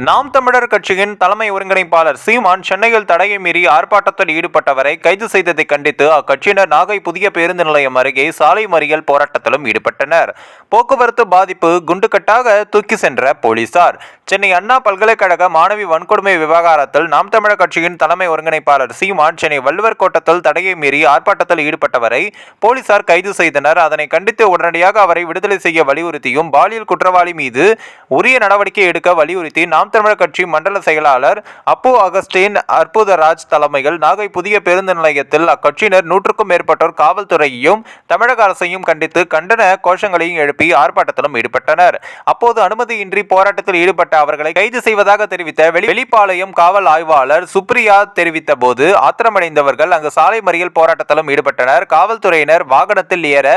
நாம் தமிழர் கட்சியின் தலைமை ஒருங்கிணைப்பாளர் சீமான் சென்னையில் தடையை மீறி ஆர்ப்பாட்டத்தில் ஈடுபட்டவரை கைது செய்ததை கண்டித்து அக்கட்சியினர் நாகை புதிய பேருந்து நிலையம் அருகே சாலை மறியல் போராட்டத்திலும் ஈடுபட்டனர். போக்குவரத்து பாதிப்பு குண்டுகட்டாக தூக்கி சென்ற போலீசார். சென்னை அண்ணா பல்கலைக்கழக மாணவி வன்கொடுமை விவகாரத்தில் நாம் தமிழர் கட்சியின் தலைமை ஒருங்கிணைப்பாளர் சீமான் சென்னை வள்ளுவர் கோட்டத்தில் தடையை மீறி ஆர்ப்பாட்டத்தில் ஈடுபட்டவரை போலீசார் கைது செய்தனர். அதனை கண்டித்து உடனடியாக அவரை விடுதலை செய்ய வலியுறுத்தியும் பாலியல் குற்றவாளி மீது உரிய நடவடிக்கை எடுக்க வலியுறுத்தி நாம் தமிழர் கட்சி மண்டல செயலாளர் அப்பு அகஸ்டின் அற்புதராஜ் தலைமையில் நாகை புதிய பேருந்து நிலையத்தில் அக்கட்சியினர் 100க்கும் மேற்பட்டோர் காவல்துறையையும் தமிழக அரசையும் கண்டித்து கண்டன கோஷங்களையும் எழுப்பி ஆர்ப்பாட்டத்திலும் ஈடுபட்டனர். அப்போது அனுமதியின்றி போராட்டத்தில் ஈடுபட்ட அவர்களை கைது செய்வதாக தெரிவித்த வெளிப்பாளையம் காவல் ஆய்வாளர் சுப்ரியா தெரிவித்த போது ஆத்திரமடைந்தவர்கள் அங்கு சாலை மறியல் போராட்டத்திலும் ஈடுபட்டனர். காவல்துறையினர் வாகனத்தில் ஏற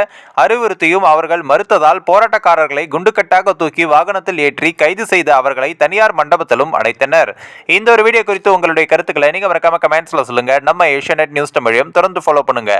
அறிவுறுத்தியும் அவர்கள் மறுத்ததால் போராட்டக்காரர்களை குண்டுகட்டாக தூக்கி வாகனத்தில் ஏற்றி கைது செய்த அவர்களை தனியார் மண்டபத்திலும் அடைத்தனர். இந்த ஒரு வீடியோ குறித்து உங்களுடைய கருத்துக்களை நீங்க மறக்காம கமெண்ட்ஸ்ல சொல்லுங்க. நம்ம ஏஷியாநெட் நியூஸ் தமிழையும் தொடர்ந்து ஃபாலோ பண்ணுங்க.